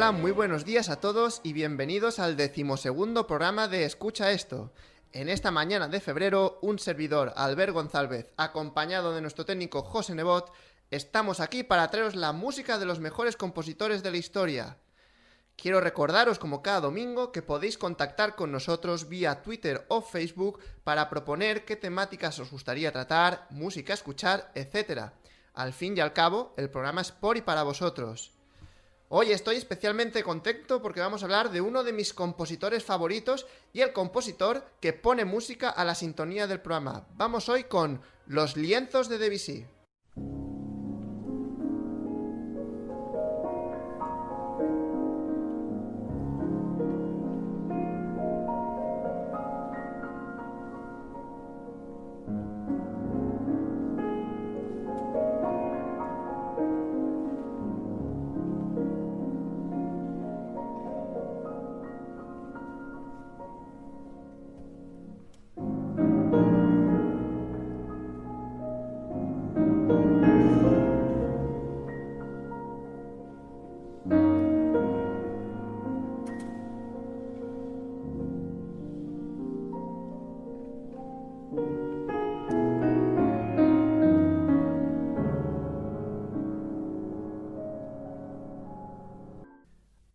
Hola, muy buenos días a todos y bienvenidos al 12º programa de Escucha Esto. En esta mañana de febrero, un servidor, Albert González, acompañado de nuestro técnico José Nebot, estamos aquí para traeros la música de los mejores compositores de la historia. Quiero recordaros, como cada domingo, que podéis contactar con nosotros vía Twitter o Facebook para proponer qué temáticas os gustaría tratar, música a escuchar, etc. Al fin y al cabo, el programa es por y para vosotros. Hoy estoy especialmente contento porque vamos a hablar de uno de mis compositores favoritos y el compositor que pone música a la sintonía del programa. Vamos hoy con Los lienzos de Debussy.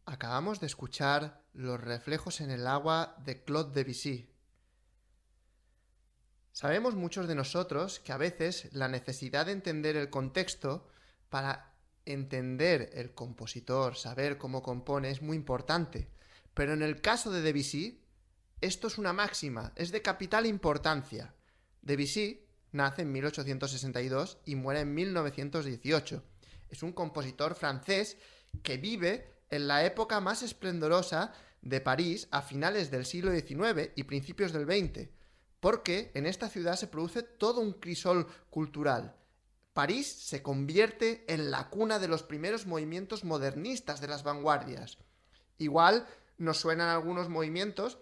Acabamos de escuchar Los reflejos en el agua de Claude Debussy. Sabemos muchos de nosotros que a veces la necesidad de entender el contexto para entender el compositor, saber cómo compone, es muy importante. Pero en el caso de Debussy, esto es una máxima, es de capital importancia. Debussy nace en 1862 y muere en 1918. Es un compositor francés que vive en la época más esplendorosa de París a finales del siglo XIX y principios del XX, porque en esta ciudad se produce todo un crisol cultural. París se convierte en la cuna de los primeros movimientos modernistas de las vanguardias. Igual nos suenan algunos movimientos,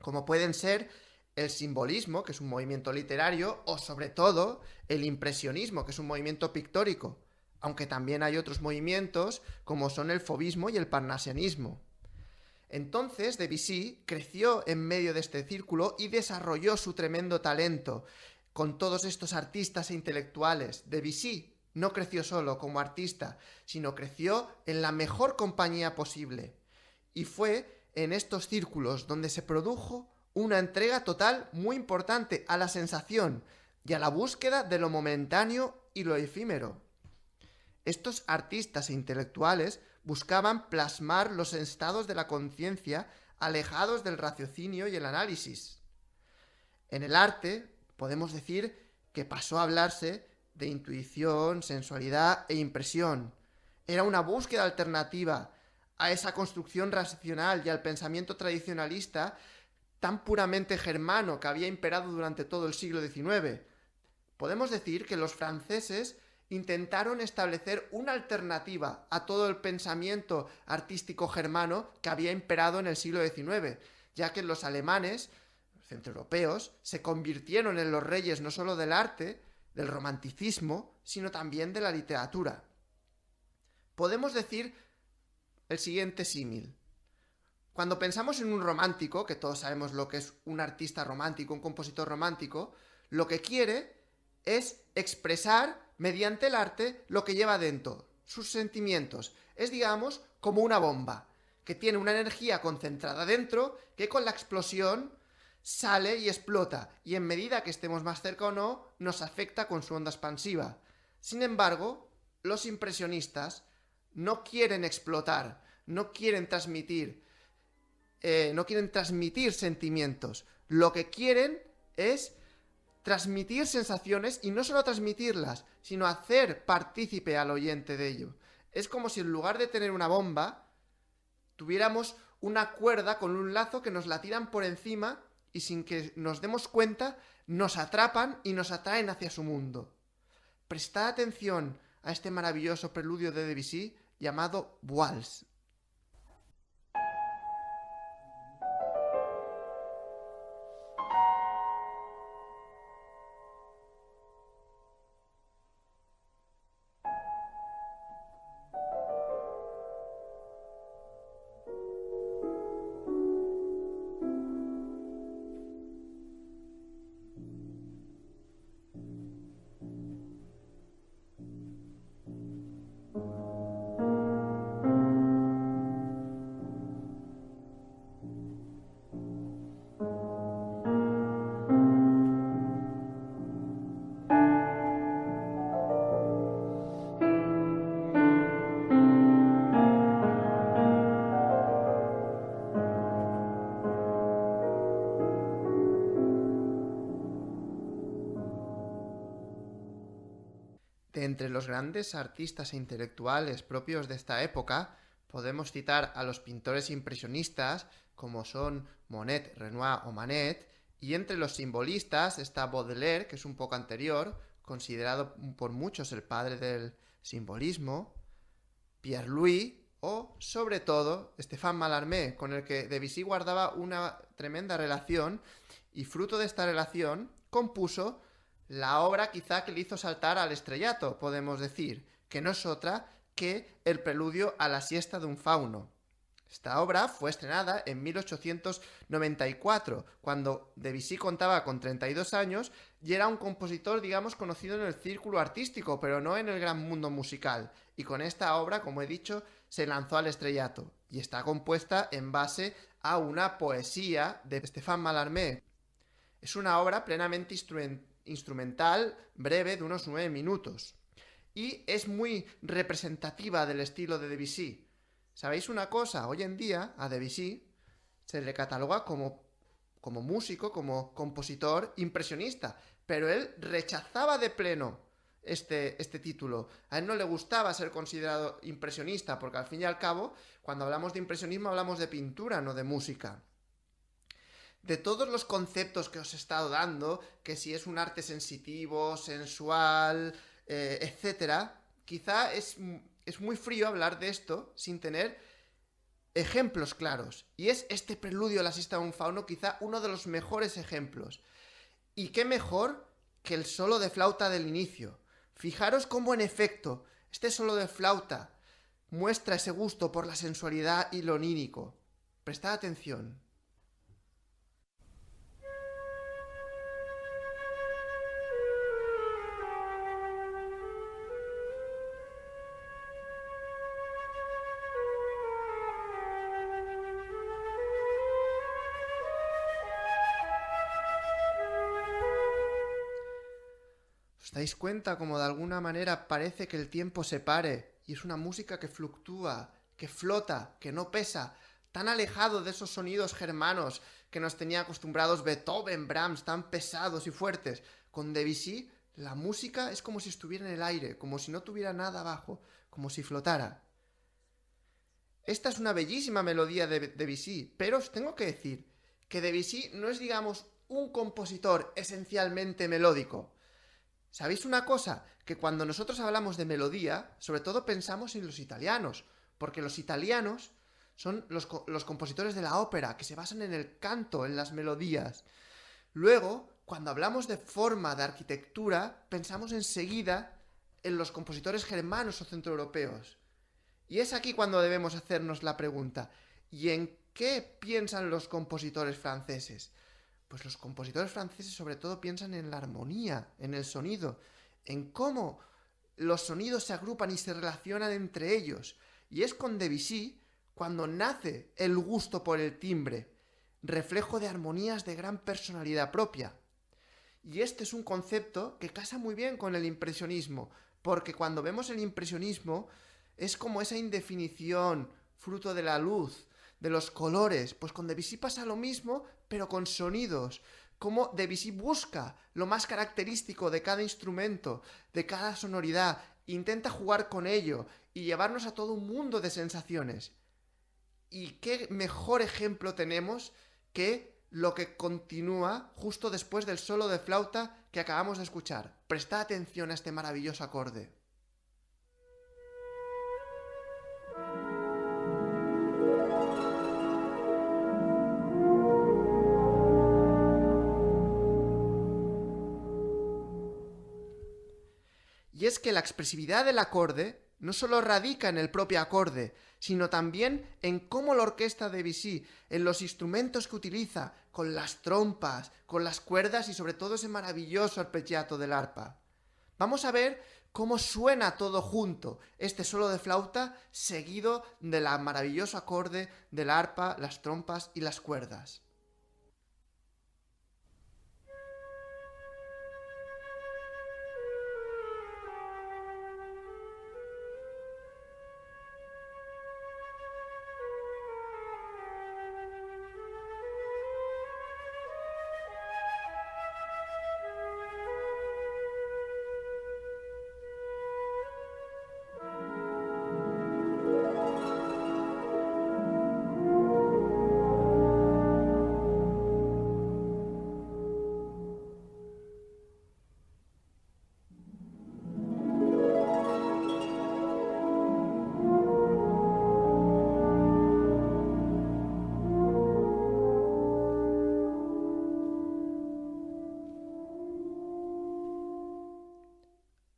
como pueden ser el simbolismo, que es un movimiento literario, o sobre todo el impresionismo, que es un movimiento pictórico, aunque también hay otros movimientos como son el fauvismo y el parnasianismo. Entonces Debussy creció en medio de este círculo y desarrolló su tremendo talento con todos estos artistas e intelectuales. Debussy no creció solo como artista, sino creció en la mejor compañía posible. Y fue en estos círculos donde se produjo una entrega total muy importante a la sensación y a la búsqueda de lo momentáneo y lo efímero. Estos artistas e intelectuales buscaban plasmar los estados de la conciencia alejados del raciocinio y el análisis. En el arte podemos decir que pasó a hablarse de intuición, sensualidad e impresión. Era una búsqueda alternativa a esa construcción racional y al pensamiento tradicionalista tan puramente germano que había imperado durante todo el siglo XIX. Podemos decir que los franceses intentaron establecer una alternativa a todo el pensamiento artístico germano que había imperado en el siglo XIX, ya que los alemanes, centroeuropeos, se convirtieron en los reyes no solo del arte, del romanticismo, sino también de la literatura. Podemos decir el siguiente símil. Cuando pensamos en un romántico, que todos sabemos lo que es un artista romántico, un compositor romántico, lo que quiere es expresar mediante el arte lo que lleva dentro, sus sentimientos. Es, digamos, como una bomba, que tiene una energía concentrada dentro, que con la explosión sale y explota, y en medida que estemos más cerca o no, nos afecta con su onda expansiva. Sin embargo, los impresionistas no quieren explotar, no quieren transmitir sentimientos. Lo que quieren es transmitir sensaciones y no solo transmitirlas, sino hacer partícipe al oyente de ello. Es como si en lugar de tener una bomba, tuviéramos una cuerda con un lazo que nos la tiran por encima y sin que nos demos cuenta, nos atrapan y nos atraen hacia su mundo. Prestad atención a este maravilloso preludio de Debussy llamado Waltz. De entre los grandes artistas e intelectuales propios de esta época, podemos citar a los pintores impresionistas, como son Monet, Renoir o Manet, y entre los simbolistas está Baudelaire, que es un poco anterior, considerado por muchos el padre del simbolismo, Pierre Louis o, sobre todo, Stéphane Mallarmé, con el que Debussy guardaba una tremenda relación y fruto de esta relación compuso la obra quizá que le hizo saltar al estrellato, podemos decir, que no es otra que el preludio a la siesta de un fauno. Esta obra fue estrenada en 1894, cuando Debussy contaba con 32 años y era un compositor, digamos, conocido en el círculo artístico, pero no en el gran mundo musical. Y con esta obra, como he dicho, se lanzó al estrellato. Y está compuesta en base a una poesía de Stéphane Mallarmé. Es una obra plenamente instrumental, breve, de unos 9 minutos. Y es muy representativa del estilo de Debussy. ¿Sabéis una cosa? Hoy en día a Debussy se le cataloga como músico, como compositor impresionista, pero él rechazaba de pleno este título. A él no le gustaba ser considerado impresionista, porque al fin y al cabo, cuando hablamos de impresionismo hablamos de pintura, no de música. De todos los conceptos que os he estado dando, que si es un arte sensitivo, sensual, etcétera, quizá es muy frío hablar de esto sin tener ejemplos claros. Y es este preludio a la siesta de un fauno quizá uno de los mejores ejemplos. Y qué mejor que el solo de flauta del inicio. Fijaros cómo en efecto este solo de flauta muestra ese gusto por la sensualidad y lo onírico. Prestad atención. ¿Os dais cuenta como de alguna manera parece que el tiempo se pare y es una música que fluctúa, que flota, que no pesa, tan alejado de esos sonidos germanos que nos tenía acostumbrados Beethoven, Brahms, tan pesados y fuertes? Con Debussy la música es como si estuviera en el aire, como si no tuviera nada abajo, como si flotara. Esta es una bellísima melodía de Debussy, pero os tengo que decir que Debussy no es, digamos, un compositor esencialmente melódico. ¿Sabéis una cosa? Que cuando nosotros hablamos de melodía, sobre todo pensamos en los italianos, porque los italianos son los compositores de la ópera, que se basan en el canto, en las melodías. Luego, cuando hablamos de forma, de arquitectura, pensamos enseguida en los compositores germanos o centroeuropeos. Y es aquí cuando debemos hacernos la pregunta, ¿y en qué piensan los compositores franceses? Pues los compositores franceses sobre todo piensan en la armonía, en el sonido, en cómo los sonidos se agrupan y se relacionan entre ellos. Y es con Debussy cuando nace el gusto por el timbre, reflejo de armonías de gran personalidad propia. Y este es un concepto que casa muy bien con el impresionismo, porque cuando vemos el impresionismo es como esa indefinición, fruto de la luz, de los colores. Pues con Debussy pasa lo mismo, pero con sonidos. Como Debussy busca lo más característico de cada instrumento, de cada sonoridad, intenta jugar con ello y llevarnos a todo un mundo de sensaciones. Y qué mejor ejemplo tenemos que lo que continúa justo después del solo de flauta que acabamos de escuchar. Prestad atención a este maravilloso acorde. Y es que la expresividad del acorde no solo radica en el propio acorde, sino también en cómo la orquesta de Debussy, en los instrumentos que utiliza, con las trompas, con las cuerdas y sobre todo ese maravilloso arpeggiato del arpa. Vamos a ver cómo suena todo junto, este solo de flauta seguido del maravilloso acorde del arpa, las trompas y las cuerdas.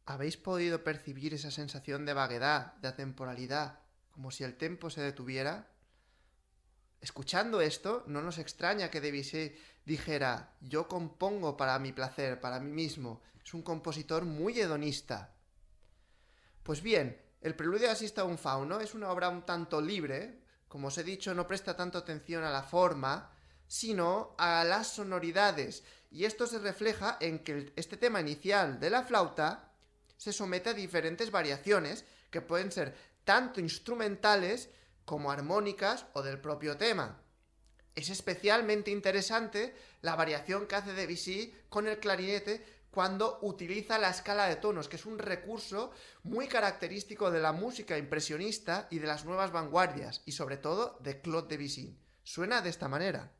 ¿Habéis podido percibir esa sensación de vaguedad, de atemporalidad, como si el tiempo se detuviera? Escuchando esto, no nos extraña que Debussy dijera: yo compongo para mi placer, para mí mismo. Es un compositor muy hedonista. Pues bien, el Preludio de Asista a un Fauno es una obra un tanto libre. Como os he dicho, no presta tanto atención a la forma, sino a las sonoridades. Y esto se refleja en que este tema inicial de la flauta se somete a diferentes variaciones que pueden ser tanto instrumentales como armónicas o del propio tema. Es especialmente interesante la variación que hace Debussy con el clarinete cuando utiliza la escala de tonos, que es un recurso muy característico de la música impresionista y de las nuevas vanguardias, y sobre todo de Claude Debussy. Suena de esta manera.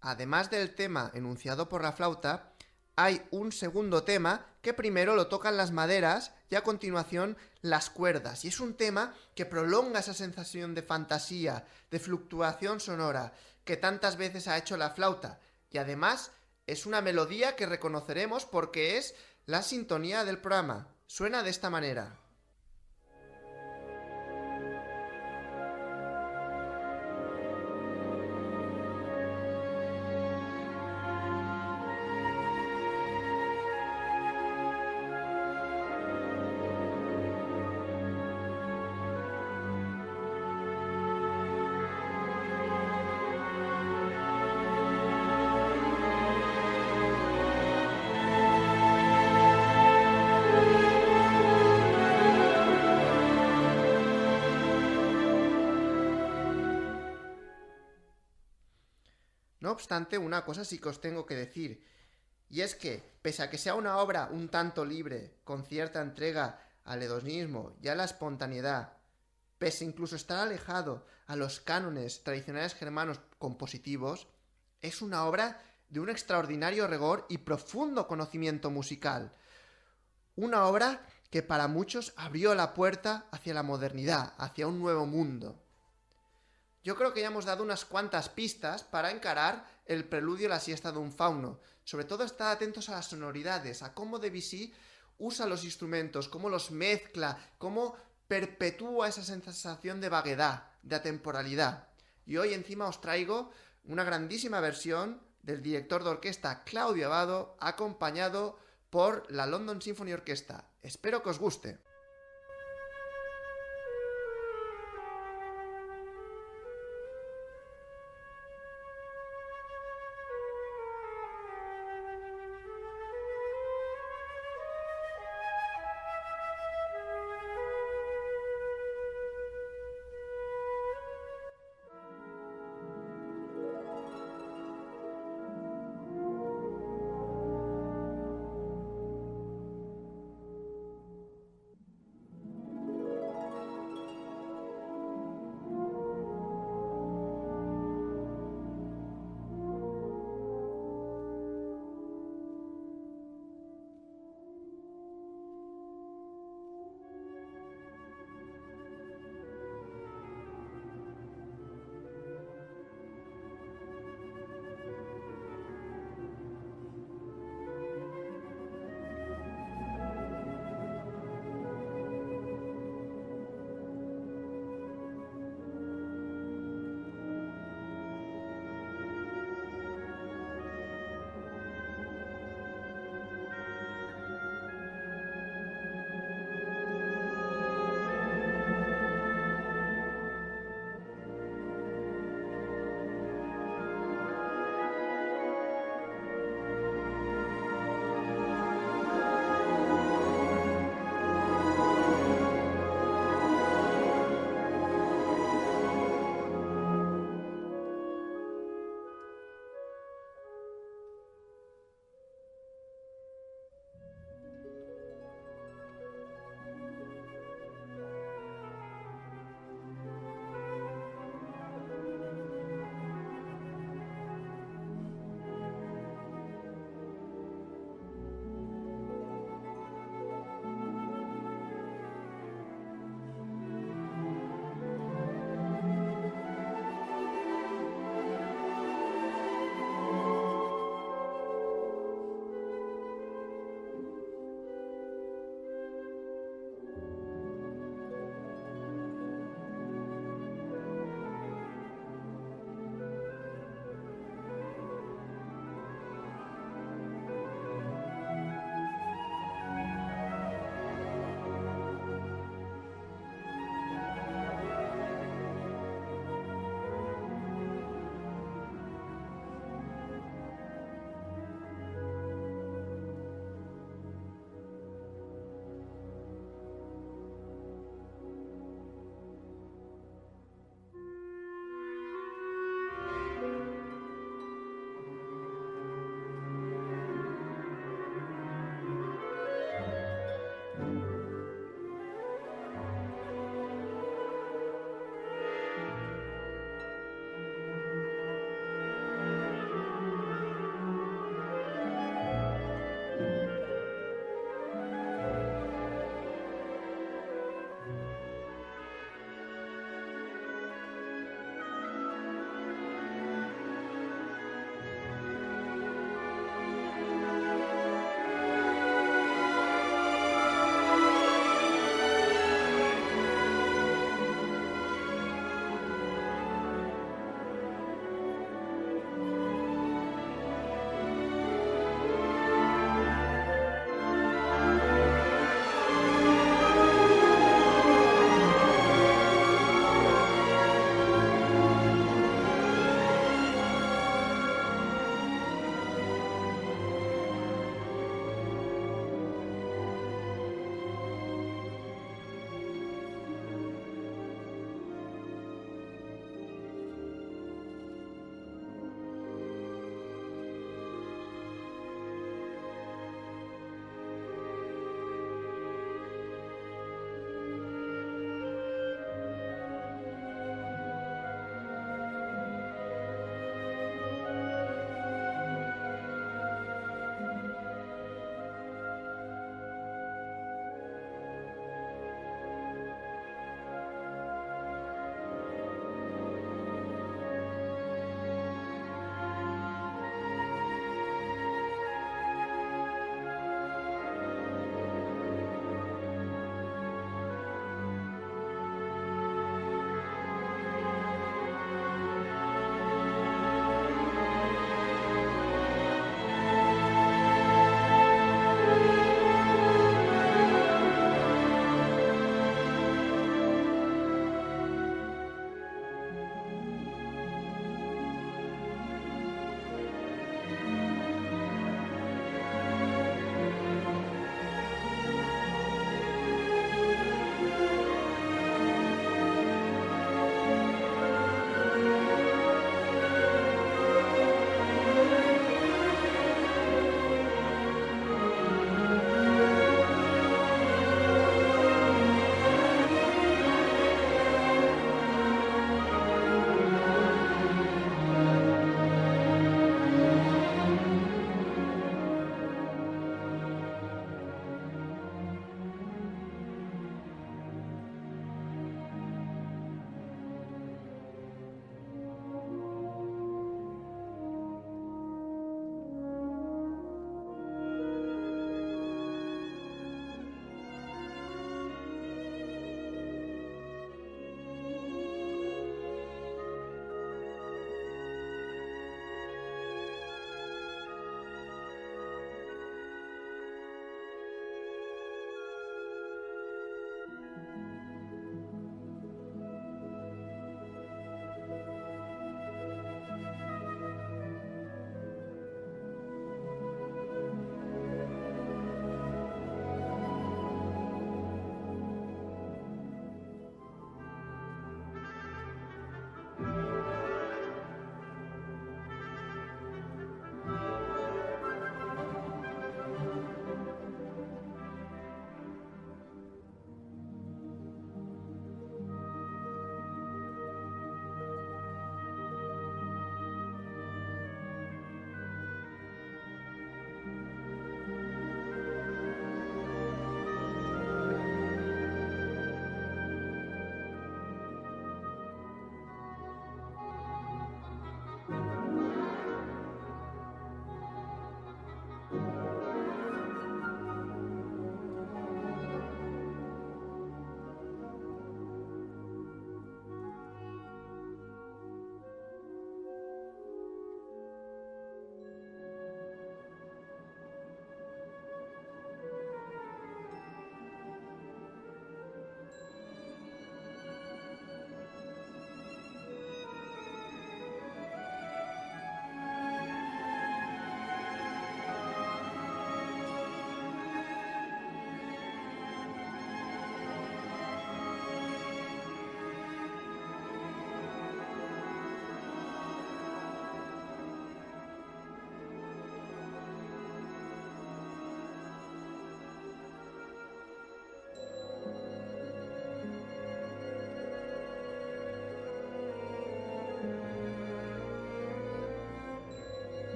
Además del tema enunciado por la flauta, hay un segundo tema que primero lo tocan las maderas y a continuación las cuerdas. Y es un tema que prolonga esa sensación de fantasía, de fluctuación sonora, que tantas veces ha hecho la flauta. Y además es una melodía que reconoceremos porque es la sintonía del programa. Suena de esta manera. No obstante, una cosa sí que os tengo que decir, y es que, pese a que sea una obra un tanto libre, con cierta entrega al hedonismo y a la espontaneidad, pese incluso a estar alejado a los cánones tradicionales germanos compositivos, es una obra de un extraordinario rigor y profundo conocimiento musical. Una obra que para muchos abrió la puerta hacia la modernidad, hacia un nuevo mundo. Yo creo que ya hemos dado unas cuantas pistas para encarar el preludio a la siesta de un fauno. Sobre todo, estad atentos a las sonoridades, a cómo Debussy usa los instrumentos, cómo los mezcla, cómo perpetúa esa sensación de vaguedad, de atemporalidad. Y hoy encima os traigo una grandísima versión del director de orquesta Claudio Abbado, acompañado por la London Symphony Orchestra. Espero que os guste.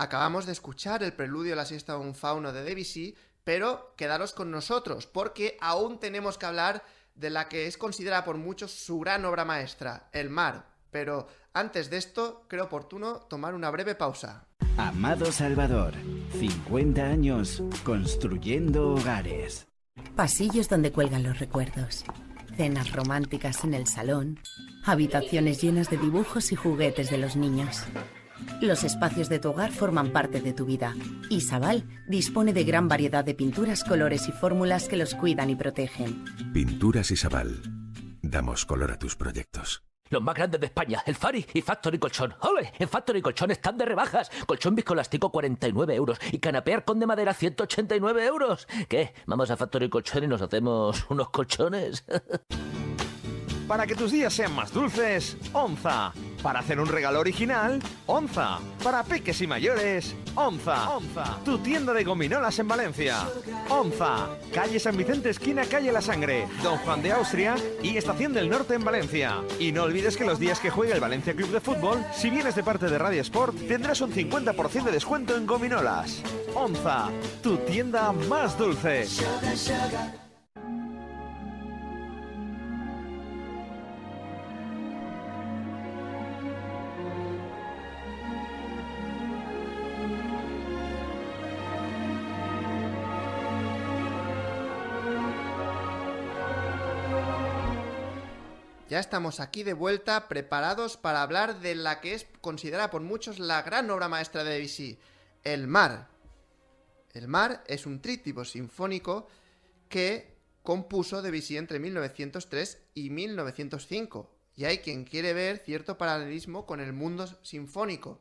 Acabamos de escuchar el preludio a la siesta de un fauno de Debussy, pero quedaros con nosotros, porque aún tenemos que hablar de la que es considerada por muchos su gran obra maestra, El mar. Pero antes de esto, creo oportuno tomar una breve pausa. Amado Salvador, 50 años construyendo hogares. Pasillos donde cuelgan los recuerdos. Cenas románticas en el salón. Habitaciones llenas de dibujos y juguetes de los niños. Los espacios de tu hogar forman parte de tu vida. Y Sabal dispone de gran variedad de pinturas, colores y fórmulas que los cuidan y protegen. Pinturas y Sabal. Damos color a tus proyectos. Los más grandes de España, el Fari y Factory Colchón. ¡Ole! En Factory Colchón están de rebajas. Colchón viscoelástico 49 euros y canapé arcón de madera 189 euros. ¿Qué? Vamos a Factory Colchón y nos hacemos unos colchones. Para que tus días sean más dulces, Onza. Para hacer un regalo original, Onza. Para peques y mayores, Onza. Tu tienda de gominolas en Valencia. Onza. Calle San Vicente, esquina Calle La Sangre, Don Juan de Austria y Estación del Norte en Valencia. Y no olvides que los días que juega el Valencia Club de Fútbol, si vienes de parte de Radio Sport, tendrás un 50% de descuento en gominolas. Onza. Tu tienda más dulce. Ya estamos aquí de vuelta, preparados para hablar de la que es considerada por muchos la gran obra maestra de Debussy, El mar. El mar es un tríptico sinfónico que compuso Debussy entre 1903 y 1905. Y hay quien quiere ver cierto paralelismo con el mundo sinfónico,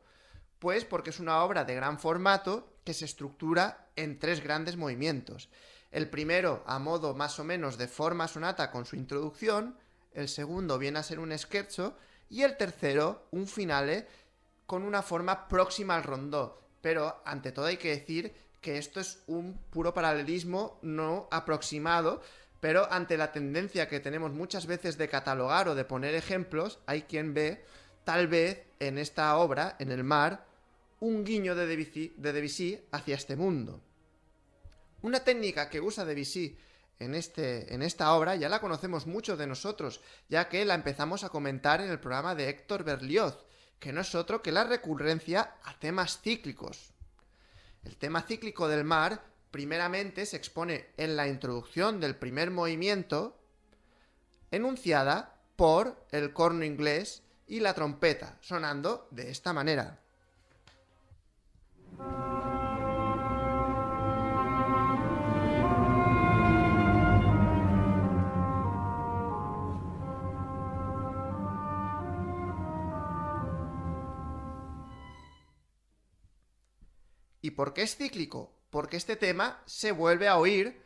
pues porque es una obra de gran formato que se estructura en 3 grandes movimientos. El primero a modo más o menos de forma sonata con su introducción, el segundo viene a ser un scherzo y el tercero un finale con una forma próxima al rondó. Pero ante todo hay que decir que esto es un puro paralelismo no aproximado, pero ante la tendencia que tenemos muchas veces de catalogar o de poner ejemplos, hay quien ve tal vez en esta obra, en El mar, un guiño de Debussy hacia este mundo. Una técnica que usa Debussy en esta obra ya la conocemos muchos de nosotros, ya que la empezamos a comentar en el programa de Héctor Berlioz, que no es otro que la recurrencia a temas cíclicos. El tema cíclico del mar, primeramente, se expone en la introducción del primer movimiento, enunciada por el corno inglés y la trompeta, sonando de esta manera. ¿Y por qué es cíclico? Porque este tema se vuelve a oír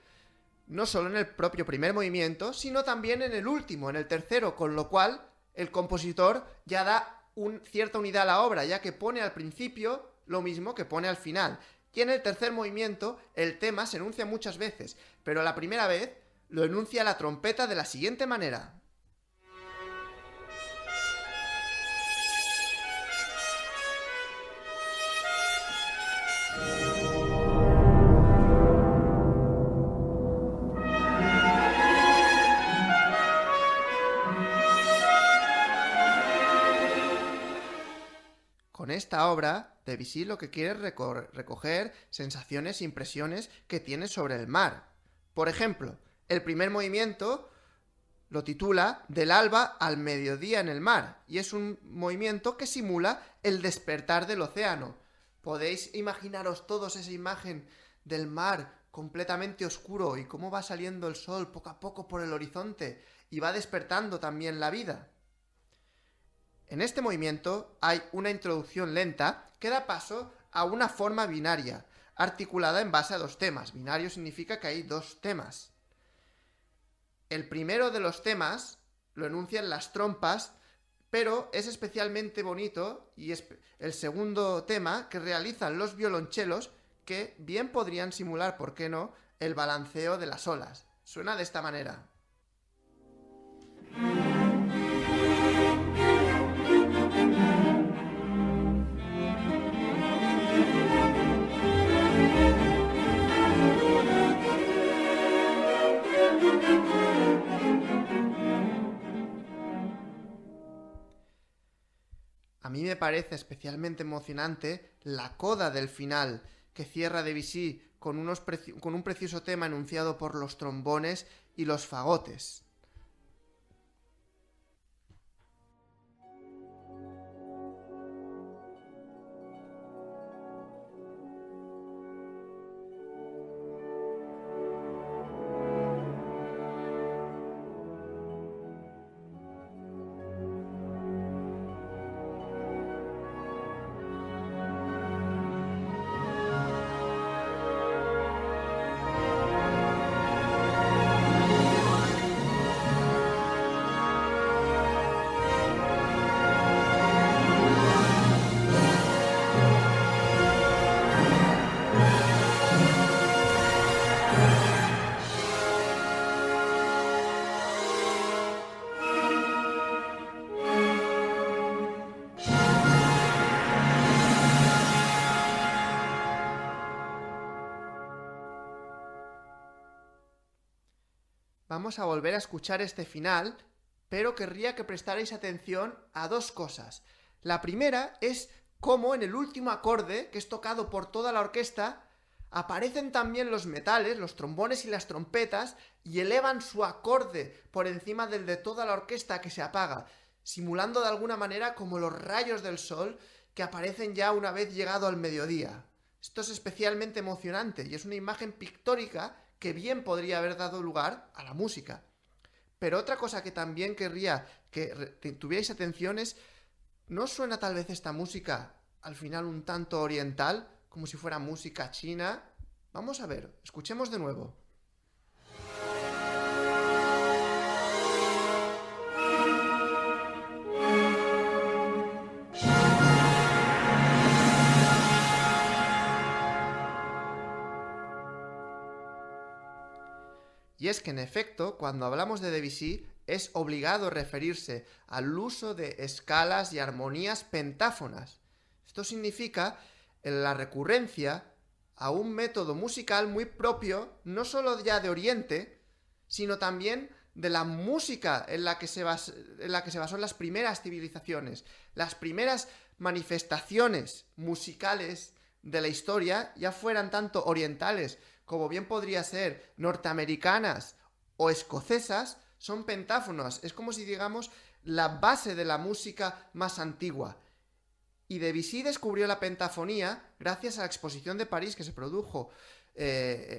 no solo en el propio primer movimiento, sino también en el último, en el tercero, con lo cual el compositor ya da cierta unidad a la obra, ya que pone al principio lo mismo que pone al final. Y en el tercer movimiento el tema se enuncia muchas veces, pero la primera vez lo enuncia la trompeta de la siguiente manera. Con esta obra, Debussy lo que quiere es recoger sensaciones e impresiones que tiene sobre el mar. Por ejemplo, el primer movimiento lo titula Del alba al mediodía en el mar, y es un movimiento que simula el despertar del océano. ¿Podéis imaginaros todos esa imagen del mar completamente oscuro y cómo va saliendo el sol poco a poco por el horizonte y va despertando también la vida? En este movimiento hay una introducción lenta que da paso a una forma binaria, articulada en base a 2 temas. Binario significa que hay 2 temas. El primero de los temas lo enuncian las trompas, pero es especialmente bonito y es el segundo tema que realizan los violonchelos, que bien podrían simular, ¿por qué no?, el balanceo de las olas. Suena de esta manera. A mí me parece especialmente emocionante la coda del final, que cierra Debussy con un precioso tema enunciado por los trombones y los fagotes. Vamos a volver a escuchar este final, pero querría que prestarais atención a dos cosas. La primera es cómo en el último acorde, que es tocado por toda la orquesta, aparecen también los metales, los trombones y las trompetas, y elevan su acorde por encima del de toda la orquesta, que se apaga, simulando de alguna manera como los rayos del sol que aparecen ya una vez llegado al mediodía. Esto es especialmente emocionante y es una imagen pictórica que bien podría haber dado lugar a la música. Pero otra cosa que también querría que tuvierais atención es, ¿no suena tal vez esta música al final un tanto oriental, como si fuera música china? Vamos a ver, escuchemos de nuevo. Y es que, en efecto, cuando hablamos de Debussy, es obligado referirse al uso de escalas y armonías pentáfonas. Esto significa la recurrencia a un método musical muy propio, no solo ya de Oriente, sino también de la música en la que se basó las primeras civilizaciones. Las primeras manifestaciones musicales de la historia, ya fueran tanto orientales como bien podría ser norteamericanas o escocesas, son pentáfonos. Es como si, digamos, la base de la música más antigua. Y Debussy descubrió la pentafonía gracias a la exposición de París que se produjo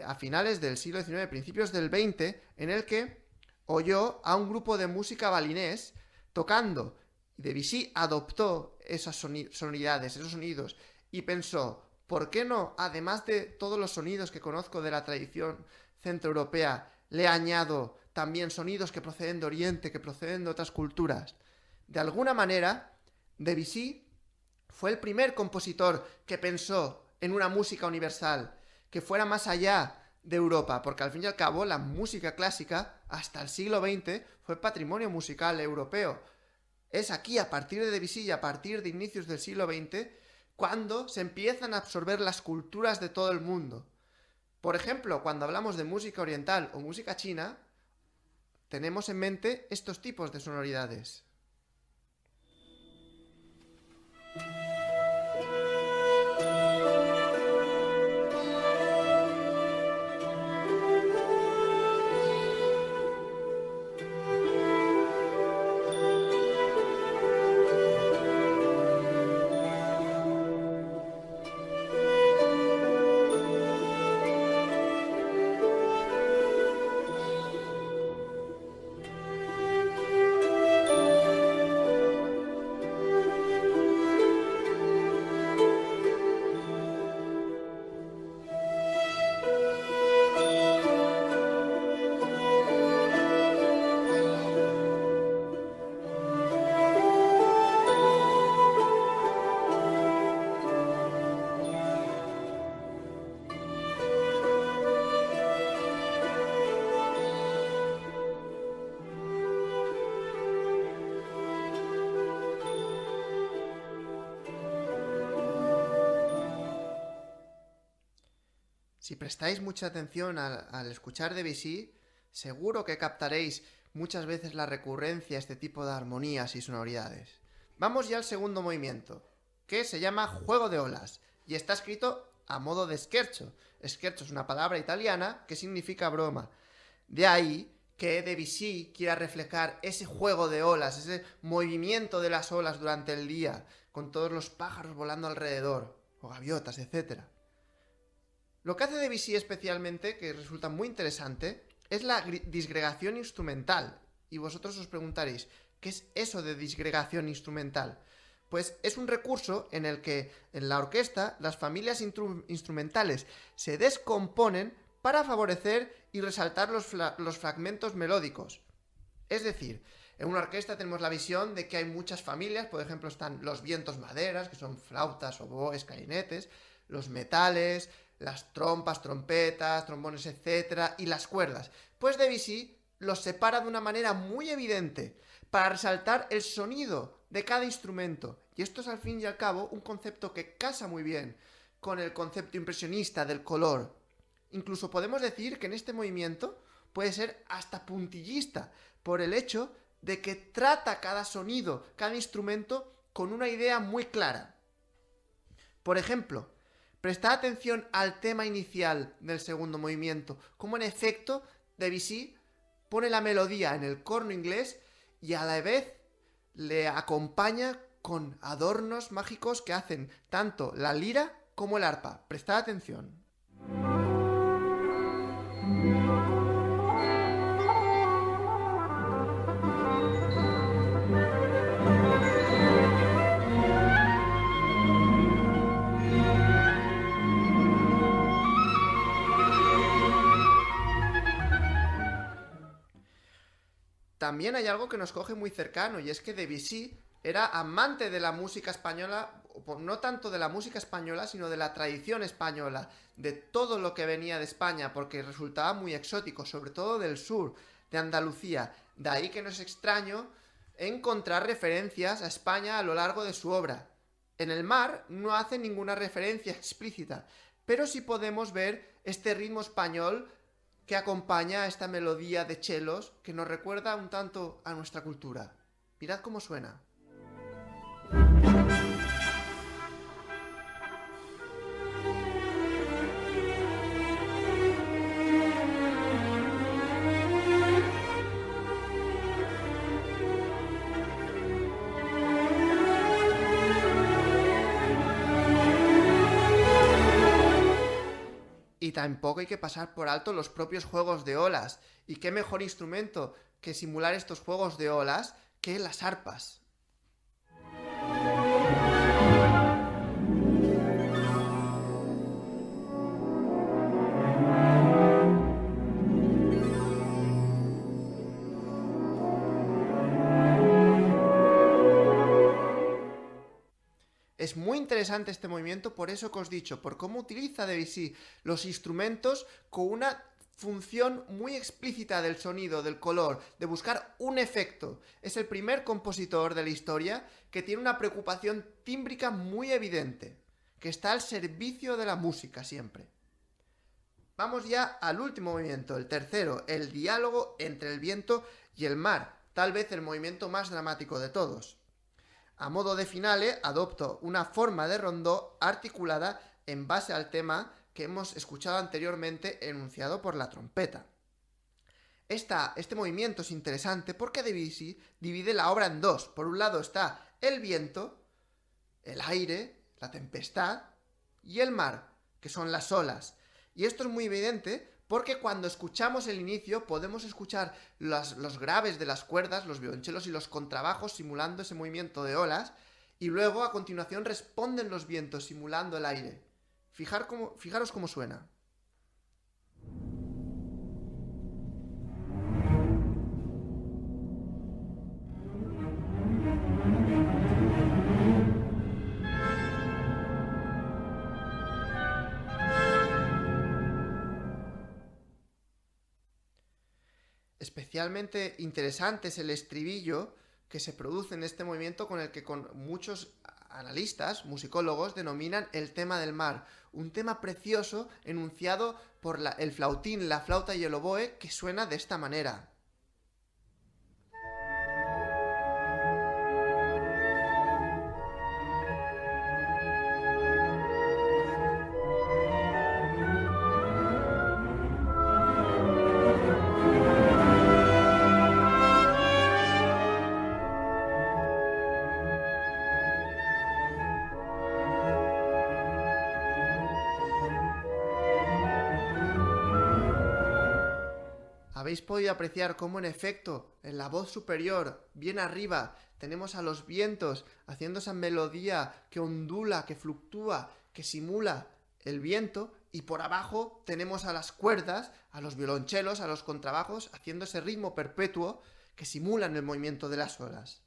a finales del siglo XIX, principios del XX, en el que oyó a un grupo de música balinés tocando. Debussy adoptó esas sonoridades, esos sonidos, y pensó, ¿por qué no, además de todos los sonidos que conozco de la tradición centroeuropea, le añado también sonidos que proceden de Oriente, que proceden de otras culturas? De alguna manera, Debussy fue el primer compositor que pensó en una música universal, que fuera más allá de Europa, porque al fin y al cabo la música clásica, hasta el siglo XX, fue patrimonio musical europeo. Es aquí, a partir de Debussy y a partir de inicios del siglo XX, cuando se empiezan a absorber las culturas de todo el mundo. Por ejemplo, cuando hablamos de música oriental o música china, tenemos en mente estos tipos de sonoridades. Si prestáis mucha atención al escuchar Debussy, seguro que captaréis muchas veces la recurrencia a este tipo de armonías y sonoridades. Vamos ya al segundo movimiento, que se llama juego de olas, y está escrito a modo de scherzo. Scherzo es una palabra italiana que significa broma. De ahí que Debussy quiera reflejar ese juego de olas, ese movimiento de las olas durante el día, con todos los pájaros volando alrededor, o gaviotas, etc. Lo que hace Debussy especialmente, que resulta muy interesante, es la disgregación instrumental. Y vosotros os preguntaréis, ¿qué es eso de disgregación instrumental? Pues es un recurso en el que en la orquesta las familias instrumentales se descomponen para favorecer y resaltar los fragmentos melódicos. Es decir, en una orquesta tenemos la visión de que hay muchas familias, por ejemplo están los vientos maderas, que son flautas, oboes, clarinetes, los metales, las trompas, trompetas, trombones, etc. y las cuerdas. Pues Debussy los separa de una manera muy evidente para resaltar el sonido de cada instrumento. Y esto es al fin y al cabo un concepto que casa muy bien con el concepto impresionista del color. Incluso podemos decir que en este movimiento puede ser hasta puntillista, por el hecho de que trata cada sonido, cada instrumento con una idea muy clara. Por ejemplo, prestad atención al tema inicial del segundo movimiento, como en efecto Debussy pone la melodía en el corno inglés y a la vez le acompaña con adornos mágicos que hacen tanto la lira como el arpa. Prestad atención. También hay algo que nos coge muy cercano, y es que Debussy era amante de la música española, no tanto de la música española, sino de la tradición española, de todo lo que venía de España, porque resultaba muy exótico, sobre todo del sur, de Andalucía. De ahí que no es extraño encontrar referencias a España a lo largo de su obra. En el mar no hace ninguna referencia explícita, pero sí podemos ver este ritmo español que acompaña a esta melodía de chelos que nos recuerda un tanto a nuestra cultura. Mirad cómo suena. Y tampoco hay que pasar por alto los propios juegos de olas. Y qué mejor instrumento que simular estos juegos de olas que las arpas. Es muy interesante este movimiento, por eso que os he dicho, por cómo utiliza Debussy los instrumentos con una función muy explícita del sonido, del color, de buscar un efecto. Es el primer compositor de la historia que tiene una preocupación tímbrica muy evidente, que está al servicio de la música siempre. Vamos ya al último movimiento, el tercero, el diálogo entre el viento y el mar, tal vez el movimiento más dramático de todos. A modo de finale, adopto una forma de rondó articulada en base al tema que hemos escuchado anteriormente enunciado por la trompeta. Este movimiento es interesante porque Debussy divide la obra en dos. Por un lado está el viento, el aire, la tempestad y el mar, que son las olas. Y esto es muy evidente porque cuando escuchamos el inicio podemos escuchar los graves de las cuerdas, los violonchelos y los contrabajos simulando ese movimiento de olas, y luego a continuación responden los vientos simulando el aire. Fijaros cómo suena. Especialmente interesante es el estribillo que se produce en este movimiento, con el que muchos analistas, musicólogos, denominan el tema del mar. Un tema precioso enunciado por el flautín, la flauta y el oboe, que suena de esta manera. habéis podido apreciar cómo en efecto, en la voz superior, bien arriba, tenemos a los vientos haciendo esa melodía que ondula, que fluctúa, que simula el viento, y por abajo tenemos a las cuerdas, a los violonchelos, a los contrabajos, haciendo ese ritmo perpetuo que simulan el movimiento de las olas.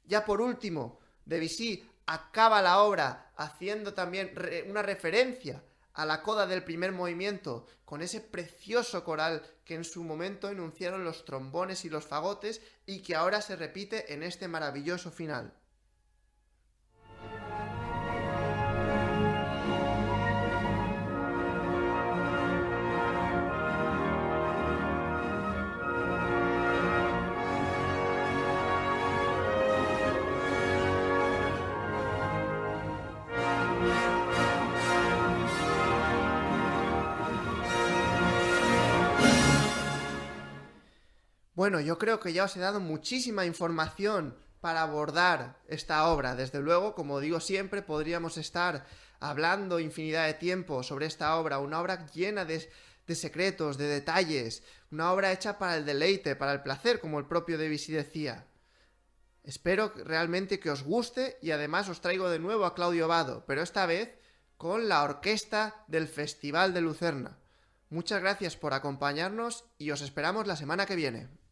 Ya por último, Debussy acaba la obra haciendo también una referencia a la coda del primer movimiento, con ese precioso coral que en su momento enunciaron los trombones y los fagotes y que ahora se repite en este maravilloso final. Bueno, yo creo que ya os he dado muchísima información para abordar esta obra. Desde luego, como digo siempre, podríamos estar hablando infinidad de tiempo sobre esta obra, una obra llena de secretos, de detalles, una obra hecha para el deleite, para el placer, como el propio Debussy decía. Espero realmente que os guste y además os traigo de nuevo a Claudio Abbado, pero esta vez con la orquesta del Festival de Lucerna. Muchas gracias por acompañarnos y os esperamos la semana que viene.